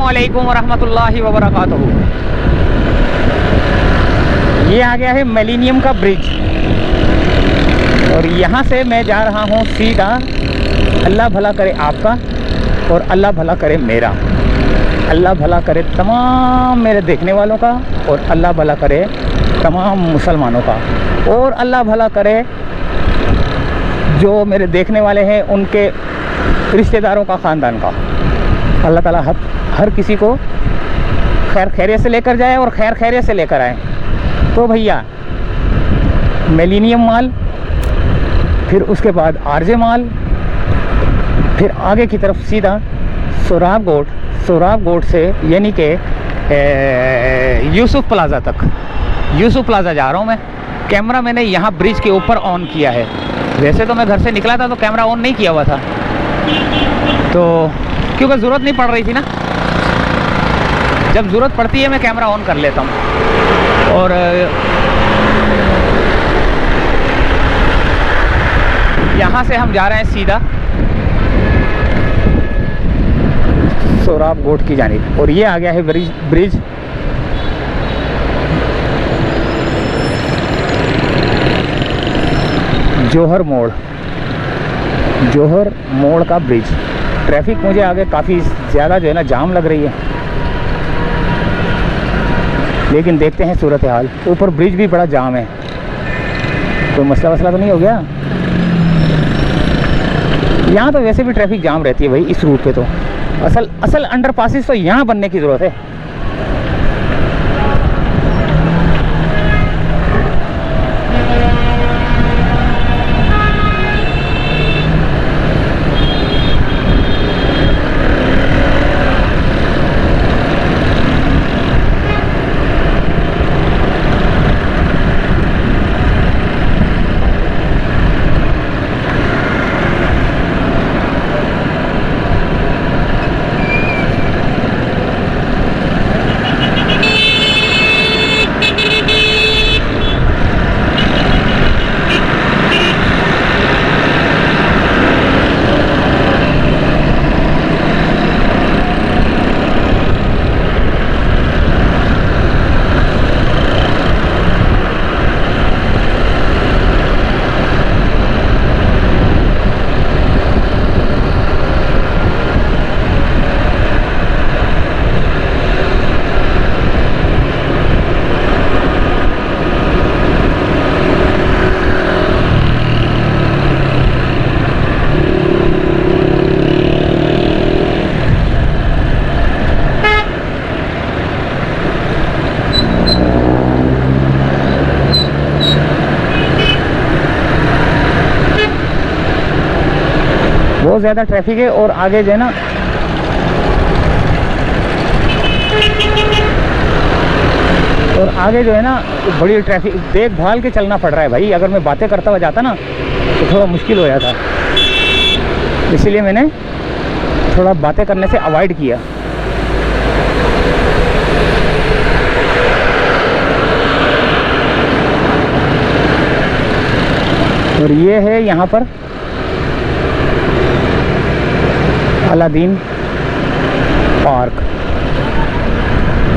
अस्सलामुअलैकुम वरहमतुल्लाहि वबरकातुहू। ये आ गया है मिलेनियम का ब्रिज और यहाँ से मैं जा रहा हूँ सीधा, अल्लाह भला करे आपका और अल्लाह भला करे मेरा, अल्लाह भला करे तमाम मेरे देखने वालों का और अल्लाह भला करे तमाम मुसलमानों का और अल्लाह भला करे जो मेरे देखने वाले हैं उनके रिश्तेदारों का, ख़ानदान का। अल्लाह ताला हर किसी को खैर खैरियत से लेकर जाए और खैर खैरियत से लेकर आए। तो भैया मिलेनियम माल, फिर उसके बाद आरजे माल, फिर आगे की तरफ सीधा सोराब गोट से यानी कि यूसुफ प्लाज़ा तक, यूसुफ प्लाज़ा जा रहा हूँ मैं। कैमरा मैंने यहाँ ब्रिज के ऊपर ऑन किया है। वैसे तो मैं घर से निकला था तो कैमरा ऑन नहीं किया हुआ था, तो क्योंकि ज़रूरत नहीं पड़ रही थी ना। जब ज़रूरत पड़ती है मैं कैमरा ऑन कर लेता हूँ। और यहाँ से हम जा रहे हैं सीधा सोराब गोट की जानिब। और ये आ गया है ब्रिज जौहर मोड़ का ब्रिज। ट्रैफिक मुझे आगे काफ़ी ज़्यादा जो है ना जाम लग रही है, लेकिन देखते हैं सूरत हाल। ऊपर ब्रिज भी बड़ा जाम है, कोई मसला वसला तो नहीं हो गया। यहाँ तो वैसे भी ट्रैफिक जाम रहती है भाई इस रूट पे। तो असल अंडरपासेस तो यहाँ बनने की ज़रूरत है। बहुत ज़्यादा ट्रैफिक है और आगे जो है ना बड़ी ट्रैफिक देख भाल के चलना पड़ रहा है भाई। अगर मैं बातें करता हुआ जाता ना तो थोड़ा मुश्किल हो जाता, इसीलिए मैंने थोड़ा बातें करने से अवॉइड किया। और ये है यहाँ पर अलादीन पार्क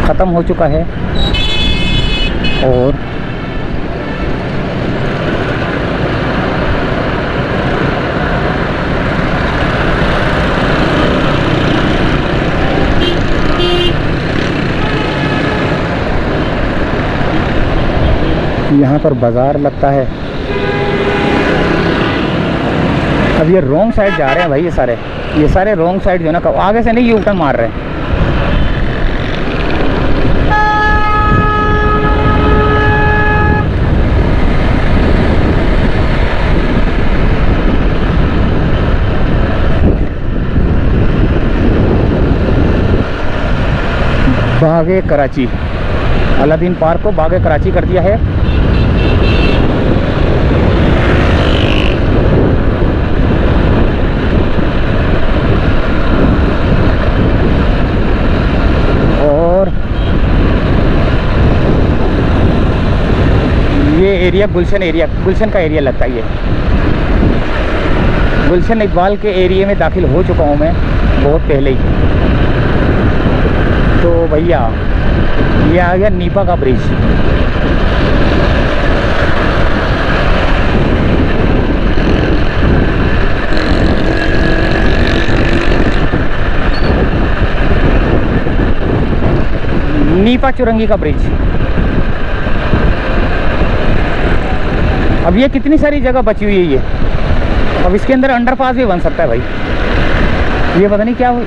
ख़त्म हो चुका है। और यहाँ पर बाज़ार लगता है। अब ये रॉन्ग साइड जा रहे हैं भाई, ये सारे रॉन्ग साइड जो है ना, आगे से नहीं ये उल्टा मार रहे हैं। बागे कराची, अलादीन पार्क को बागे कराची कर दिया है। ये एरिया गुलशन का एरिया लगता है। ये गुलशन इकबाल के एरिया में दाखिल हो चुका हूँ मैं बहुत पहले ही। तो भैया ये आ गया नीपा का ब्रिज। नीपा चुरंगी का ब्रिज। अब ये कितनी सारी जगह बची हुई है ये। अब इसके अंदर अंडरपास भी बन सकता है भाई, ये पता नहीं क्या हुई।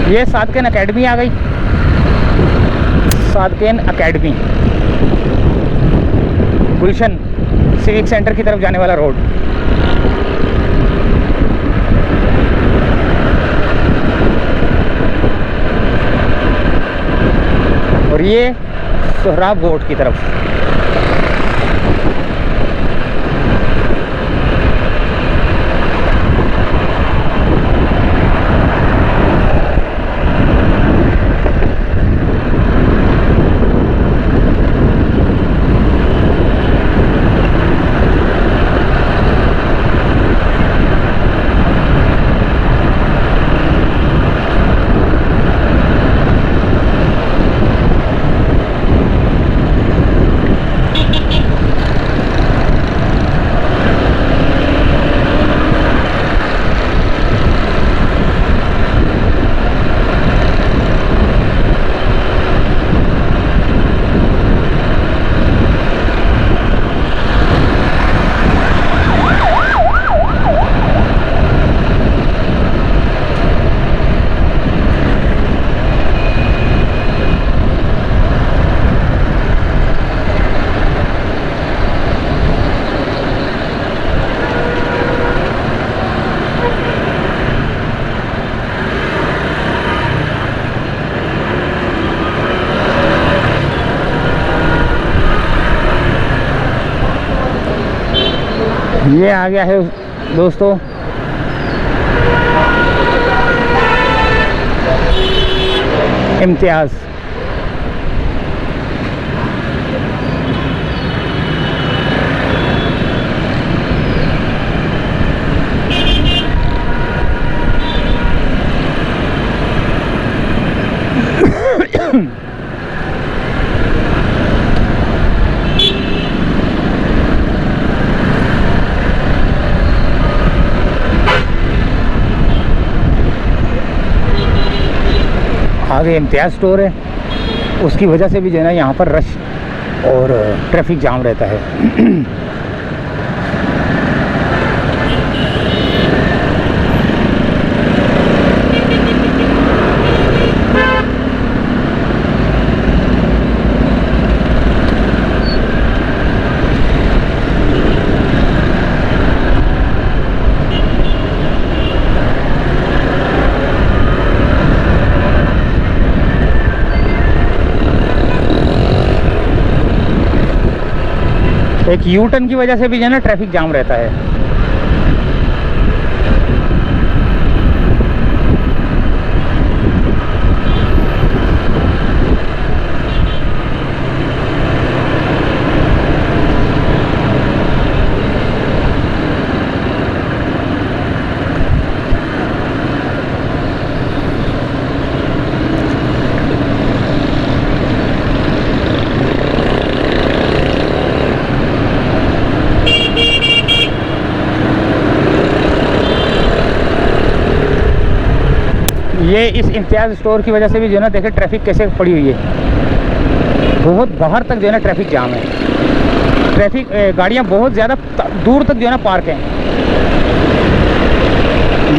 ये सादकेन अकेडमी आ गई, सादकेन अकेडमी, गुलशन सिविक सेंटर की तरफ जाने वाला रोड। और ये सोहराब गोट की तरफ। ये आ गया है दोस्तों इम्तियाज़। आगे इम्तियाज़ स्टोर है, उसकी वजह से भी जो है ना यहाँ पर रश और ट्रैफिक जाम रहता है। एक यू टर्न की वजह से भी जो है ना ट्रैफिक जाम रहता है। ये इस इम्तियाज़ स्टोर की वजह से भी जो है ना देखे ट्रैफिक कैसे पड़ी हुई है, बहुत बाहर तक जो है ना ट्रैफिक जाम है। ट्रैफिक गाड़ियाँ बहुत ज़्यादा दूर तक जो है ना पार्क हैं।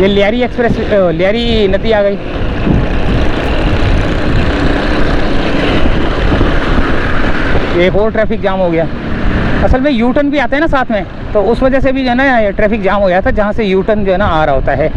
ये लियारी एक्सप्रेस लियारी नदी आ गई। एक और ट्रैफिक जाम हो गया। असल में यू टर्न भी आता है ना साथ में, तो उस वजह से भी जो है ना ट्रैफिक जाम हो गया था, जहाँ से यू टर्न जो है ना आ रहा होता है।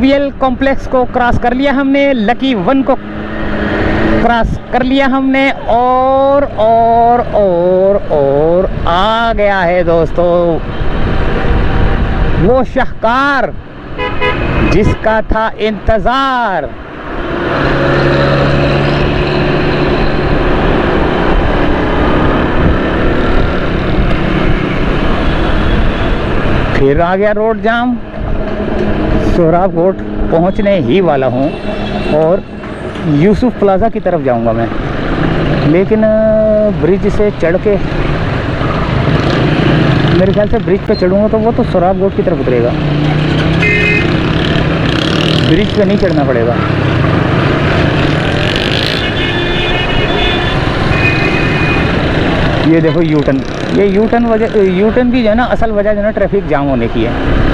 UBL कॉम्प्लेक्स को क्रॉस कर लिया हमने, लकी 1 को क्रॉस कर लिया हमने, और आ गया है दोस्तों वो शाहकार जिसका था इंतजार। फिर आ गया रोड जाम। सोहराब कोट पहुंचने ही वाला हूं और यूसुफ प्लाज़ा की तरफ जाऊंगा मैं, लेकिन ब्रिज से चढ़ के, मेरे ख्याल से ब्रिज पे चढ़ूंगा तो वो तो सोहराब कोट की तरफ उतरेगा, ब्रिज पे नहीं चढ़ना पड़ेगा। ये देखो यूटर्न, ये यूटर्न की जो है ना असल वजह जो है ना ट्रैफिक जाम होने की है।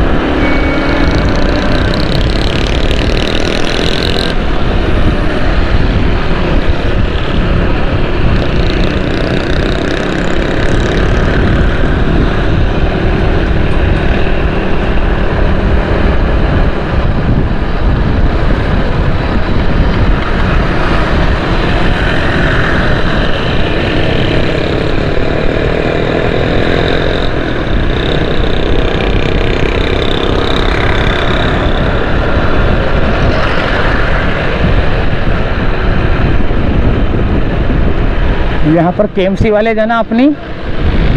यहाँ पर KMC वाले जो है ना अपनी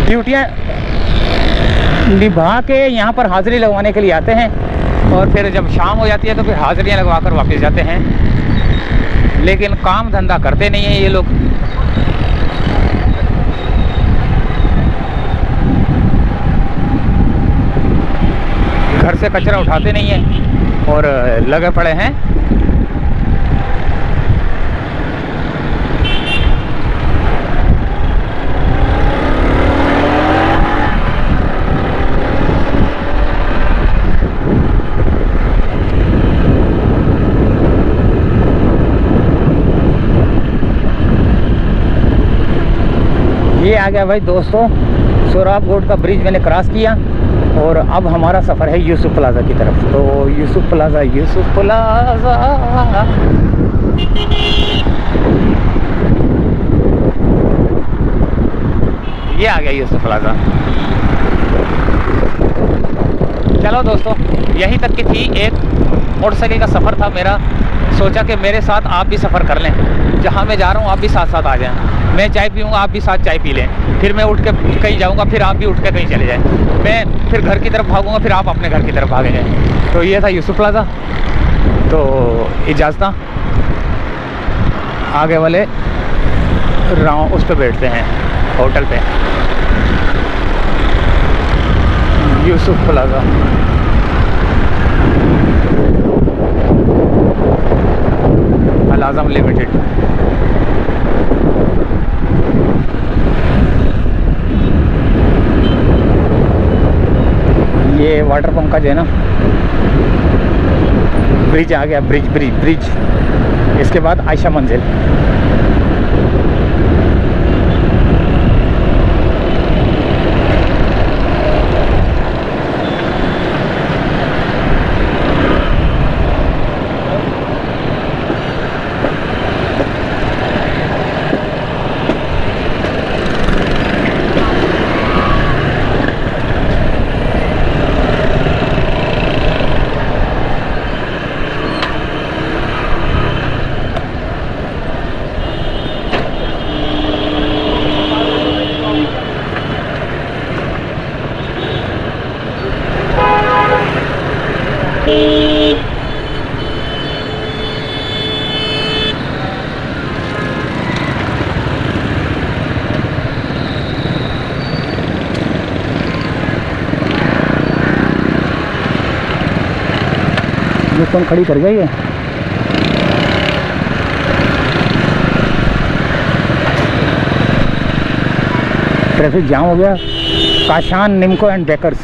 ड्यूटियाँ निभा के यहाँ पर हाज़िरी लगवाने के लिए आते हैं, और फिर जब शाम हो जाती है तो फिर हाज़िरियाँ लगवा कर वापस जाते हैं, लेकिन काम धंधा करते नहीं हैं ये लोग। घर से कचरा उठाते नहीं हैं और लगे पड़े हैं। ये आ गया भाई दोस्तों सोहराब कोट का ब्रिज मैंने क्रॉस किया, और अब हमारा सफ़र है यूसुफ प्लाज़ा की तरफ। तो यूसुफ प्लाज़ा ये आ गया यूसुफ प्लाज़ा। चलो दोस्तों, यहीं तक की थी, एक मोटरसाइकिल का सफ़र था मेरा। सोचा कि मेरे साथ आप भी सफ़र कर लें, जहाँ मैं जा रहा हूँ आप भी साथ साथ आ जाएं। मैं चाय पीऊँगा, आप भी साथ चाय पी लें, फिर मैं उठ के कहीं जाऊँगा, फिर आप भी उठ के कहीं चले जाएं। मैं फिर घर की तरफ भागूँगा, फिर आप अपने घर की तरफ भागे जाएँ। तो ये था यूसुफ प्लाज़ा। तो इजाज़त, आगे वाले राउंड उस पर बैठते हैं, होटल पे, यूसुफ प्लाज़ा। अल आज़म लिमिटेड। ये वाटर पंप का जो है ना ब्रिज आ गया, ब्रिज। इसके बाद आयशा मंजिल। ये कौन खड़ी कर गई है? ट्रैफिक जाम हो गया। Kashan, Nimco and bakers.